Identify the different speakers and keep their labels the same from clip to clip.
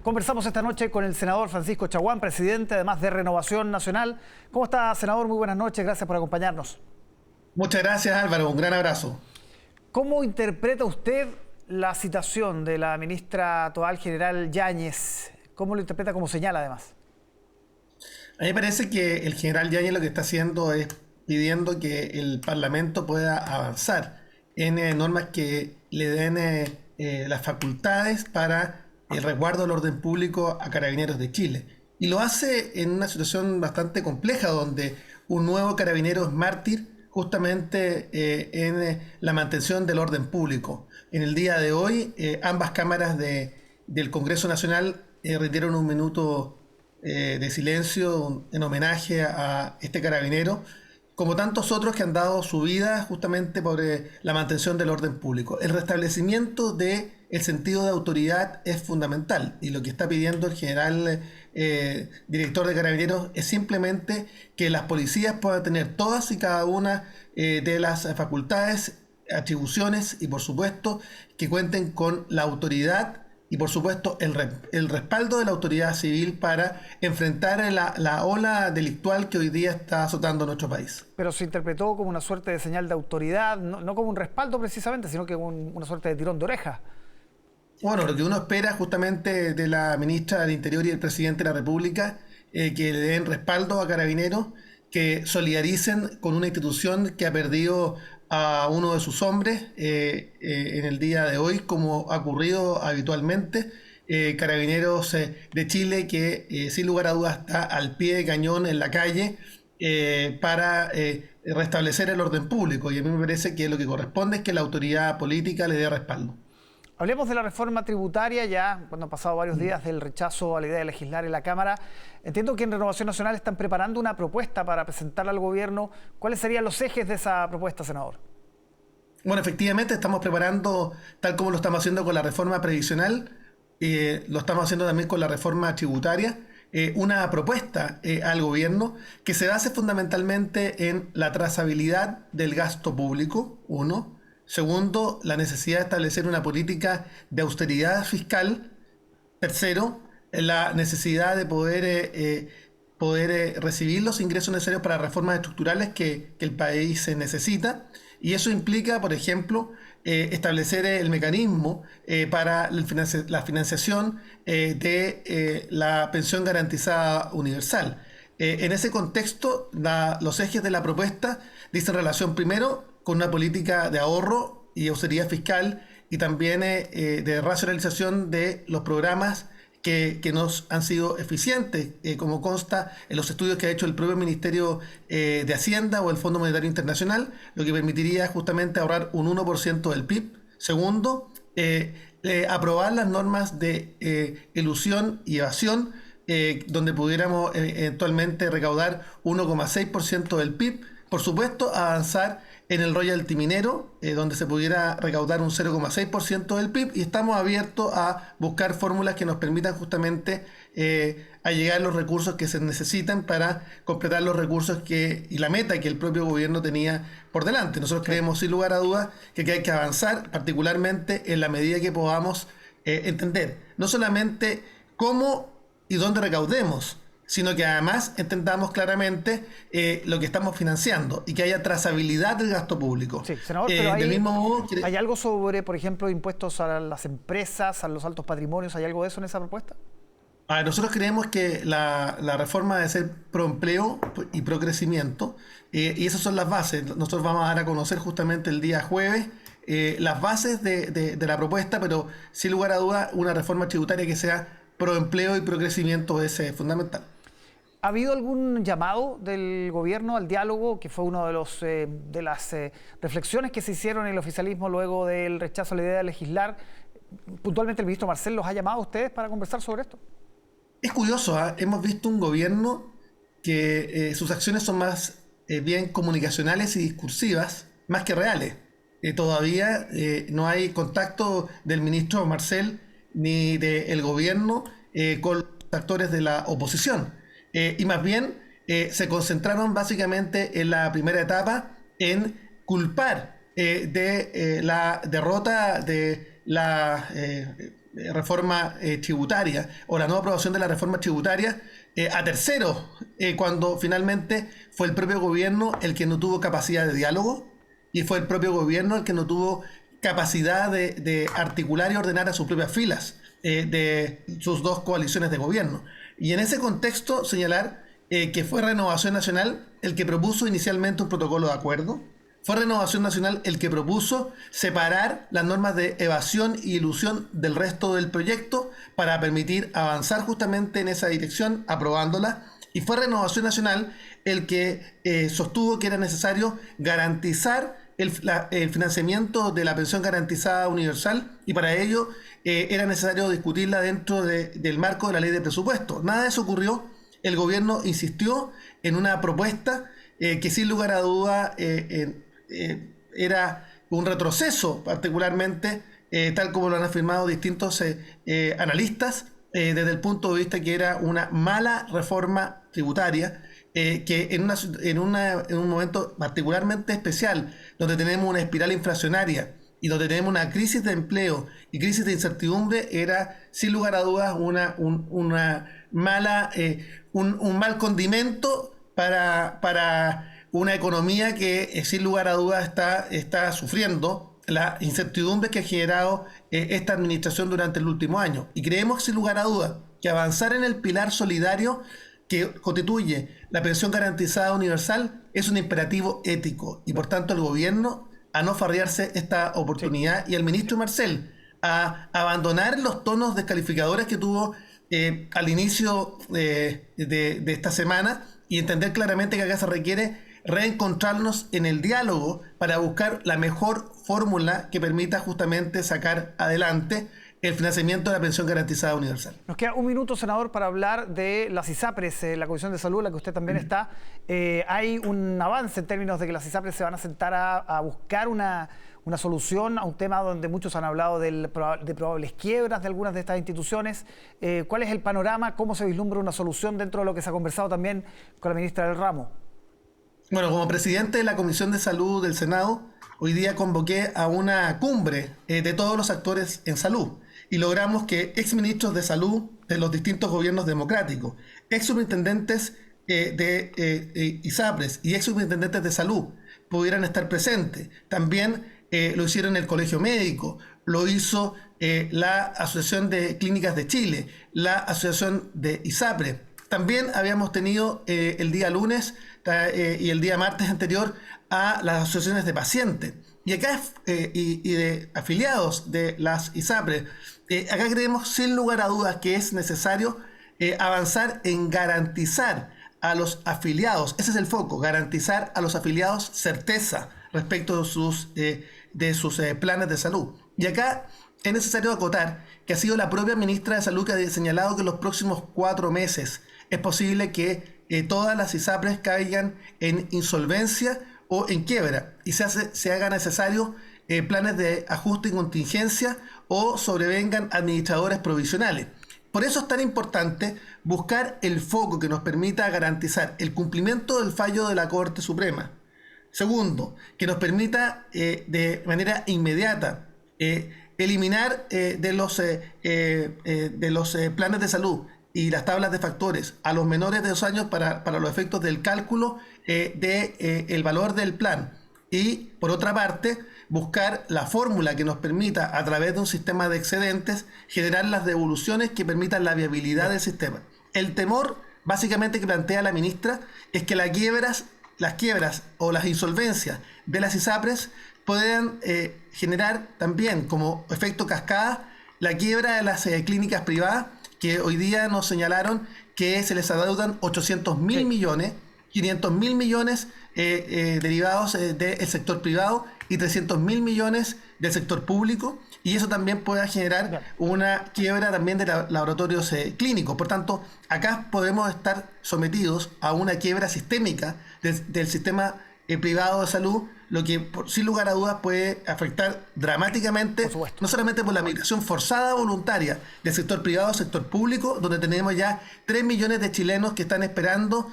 Speaker 1: Conversamos esta noche con el senador Francisco Chaguán, presidente además de Renovación Nacional. ¿Cómo está, senador? Muy buenas noches, gracias por acompañarnos.
Speaker 2: Muchas gracias, Álvaro, un gran abrazo.
Speaker 1: ¿Cómo interpreta usted la citación de la ministra Toal, general Yáñez? ¿Cómo lo interpreta como señal además?
Speaker 2: A mí me parece que el general Yáñez lo que está haciendo es pidiendo que el Parlamento pueda avanzar en normas que le den las facultades para el resguardo del orden público a Carabineros de Chile. Y lo hace en una situación bastante compleja, donde un nuevo carabinero es mártir justamente en la mantención del orden público. En el día de hoy, ambas cámaras del Congreso Nacional rindieron un minuto de silencio en homenaje a este carabinero, como tantos otros que han dado su vida justamente por la mantención del orden público. El restablecimiento del sentido de autoridad es fundamental, y lo que está pidiendo el general director de Carabineros es simplemente que las policías puedan tener todas y cada una de las facultades, atribuciones, y por supuesto que cuenten con la autoridad y por supuesto el respaldo de la autoridad civil para enfrentar la ola delictual que hoy día está azotando nuestro país.
Speaker 1: Pero se interpretó como una suerte de señal de autoridad, no como un respaldo precisamente, sino que como una suerte de tirón de oreja.
Speaker 2: Bueno, lo que uno espera justamente de la ministra del Interior y el presidente de la República, que le den respaldo a Carabineros, que solidaricen con una institución que ha perdido a uno de sus hombres en el día de hoy, como ha ocurrido habitualmente. Carabineros de Chile que sin lugar a dudas está al pie de cañón en la calle para restablecer el orden público, y a mí me parece que lo que corresponde es que la autoridad política le dé respaldo.
Speaker 1: Hablemos de la reforma tributaria, ya cuando han pasado varios días del rechazo a la idea de legislar en la Cámara. Entiendo que en Renovación Nacional están preparando una propuesta para presentarla al gobierno. ¿Cuáles serían los ejes de esa propuesta, senador?
Speaker 2: Bueno, efectivamente estamos preparando, tal como lo estamos haciendo con la reforma previsional, lo estamos haciendo también con la reforma tributaria, una propuesta al gobierno que se base fundamentalmente en la trazabilidad del gasto público, uno. Segundo, la necesidad de establecer una política de austeridad fiscal. Tercero, la necesidad de poder recibir los ingresos necesarios para reformas estructurales que el país necesita. Y eso implica, por ejemplo, establecer el mecanismo para la financiación de la pensión garantizada universal. En ese contexto, los ejes de la propuesta dicen relación primero con una política de ahorro y austeridad fiscal, y también de racionalización de los programas que nos han sido eficientes, como consta en los estudios que ha hecho el propio Ministerio de Hacienda o el Fondo Monetario Internacional, lo que permitiría justamente ahorrar un 1% del PIB. Segundo, aprobar las normas de elusión y evasión, donde pudiéramos eventualmente recaudar 1,6% del PIB. Por supuesto, avanzar en el royalty minero, donde se pudiera recaudar un 0,6% del PIB, y estamos abiertos a buscar fórmulas que nos permitan justamente allegar los recursos que se necesitan para completar los recursos y la meta que el propio gobierno tenía por delante. Nosotros creemos sin lugar a dudas que hay que avanzar, particularmente en la medida que podamos entender no solamente cómo y dónde recaudemos, sino que además entendamos claramente lo que estamos financiando y que haya trazabilidad del gasto público.
Speaker 1: Sí, senador, pero
Speaker 2: del mismo modo,
Speaker 1: ¿hay algo sobre, por ejemplo, impuestos a las empresas, a los altos patrimonios? ¿Hay algo de eso en esa propuesta?
Speaker 2: Nosotros creemos que la reforma debe ser pro empleo y pro crecimiento, y esas son las bases. Nosotros vamos a dar a conocer justamente el día jueves las bases de la propuesta, pero sin lugar a duda una reforma tributaria que sea pro empleo y pro crecimiento es fundamental.
Speaker 1: ¿Ha habido algún llamado del gobierno al diálogo, que fue uno de las reflexiones que se hicieron en el oficialismo luego del rechazo a la idea de legislar? Puntualmente el ministro Marcel los ha llamado a ustedes para conversar sobre esto.
Speaker 2: Es curioso, hemos visto un gobierno que sus acciones son más bien comunicacionales y discursivas, más que reales. Todavía no hay contacto del ministro Marcel ni del gobierno con los actores de la oposición. Y más bien se concentraron básicamente en la primera etapa en culpar de la derrota de la reforma tributaria o la nueva aprobación de la reforma tributaria a terceros, cuando finalmente fue el propio gobierno el que no tuvo capacidad de diálogo y fue el propio gobierno el que no tuvo capacidad de articular y ordenar a sus propias filas de sus dos coaliciones de gobierno. Y en ese contexto señalar que fue Renovación Nacional el que propuso inicialmente un protocolo de acuerdo. Fue Renovación Nacional el que propuso separar las normas de evasión y elusión del resto del proyecto para permitir avanzar justamente en esa dirección, aprobándola. Y fue Renovación Nacional el que sostuvo que era necesario garantizar el financiamiento de la pensión garantizada universal, y para ello era necesario discutirla dentro del marco de la ley de presupuesto. Nada de eso ocurrió. El gobierno insistió en una propuesta que sin lugar a duda era un retroceso, particularmente tal como lo han afirmado distintos analistas, desde el punto de vista que era una mala reforma tributaria, que en un momento particularmente especial, donde tenemos una espiral inflacionaria y donde tenemos una crisis de empleo y crisis de incertidumbre, era sin lugar a dudas un mal condimento para una economía que sin lugar a dudas está sufriendo la incertidumbre que ha generado esta administración durante el último año. Y creemos sin lugar a dudas que avanzar en el pilar solidario que constituye la pensión garantizada universal es un imperativo ético, y por tanto el gobierno a no farrearse esta oportunidad, y el ministro Marcel a abandonar los tonos descalificadores que tuvo al inicio de esta semana, y entender claramente que acá se requiere reencontrarnos en el diálogo para buscar la mejor fórmula que permita justamente sacar adelante el financiamiento de la pensión garantizada universal.
Speaker 1: Nos queda un minuto, senador, para hablar de las ISAPRES, la Comisión de Salud, en la que usted también está. Hay un avance en términos de que las ISAPRES se van a sentar a buscar una solución a un tema donde muchos han hablado de probables quiebras de algunas de estas instituciones. ¿Cuál es el panorama? ¿Cómo se vislumbra una solución dentro de lo que se ha conversado también con la ministra del ramo?
Speaker 2: Bueno, como presidente de la Comisión de Salud del Senado, hoy día convoqué a una cumbre de todos los actores en salud, y logramos que exministros de salud de los distintos gobiernos democráticos, exsuperintendentes de ISAPRES y exsuperintendentes de salud pudieran estar presentes. También lo hicieron el Colegio Médico, lo hizo la Asociación de Clínicas de Chile, la Asociación de ISAPRES. También habíamos tenido el día lunes y el día martes anterior a las asociaciones de pacientes. Y acá y de afiliados de las ISAPRES, acá creemos sin lugar a dudas que es necesario avanzar en garantizar a los afiliados, ese es el foco, garantizar a los afiliados certeza respecto de sus planes de salud. Y acá es necesario acotar que ha sido la propia ministra de Salud que ha señalado que en los próximos 4 meses es posible que todas las ISAPRES caigan en insolvencia o en quiebra, y se haga necesario planes de ajuste y contingencia, o sobrevengan administradores provisionales. Por eso es tan importante buscar el foco que nos permita garantizar el cumplimiento del fallo de la Corte Suprema. Segundo, que nos permita de manera inmediata eliminar de los planes de salud y las tablas de factores a los menores de 2 años para los efectos del cálculo del valor del plan. Y por otra parte, buscar la fórmula que nos permita, a través de un sistema de excedentes, generar las devoluciones que permitan la viabilidad del sistema. El temor básicamente que plantea la ministra es que las quiebras o las insolvencias de las ISAPRES puedan generar también como efecto cascada la quiebra de las clínicas privadas, que hoy día nos señalaron que se les adeudan 800.000 millones, 500.000 millones derivados del sector privado y 300.000 millones del sector público, y eso también puede generar una quiebra también de laboratorios clínicos. Por tanto, acá podemos estar sometidos a una quiebra sistémica del sistema privado de salud, lo que sin lugar a dudas puede afectar dramáticamente, no solamente por la migración forzada voluntaria del sector privado al sector público, donde tenemos ya 3 millones de chilenos que están esperando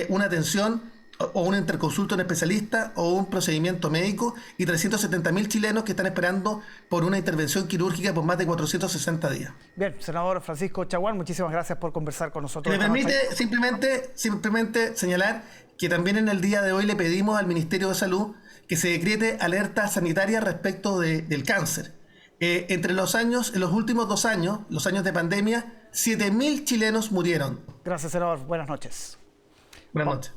Speaker 2: una atención o una interconsulta a un especialista o un procedimiento médico, y 370.000 chilenos que están esperando por una intervención quirúrgica por más de 460 días.
Speaker 1: Bien, senador Francisco Chaguán, muchísimas gracias por conversar con nosotros.
Speaker 2: Me permite simplemente señalar que también en el día de hoy le pedimos al Ministerio de Salud que se decrete alerta sanitaria respecto del cáncer. En los últimos 2 años, los años de pandemia, 7.000 chilenos murieron.
Speaker 1: Gracias, senador. Buenas noches.
Speaker 2: Buenas noches.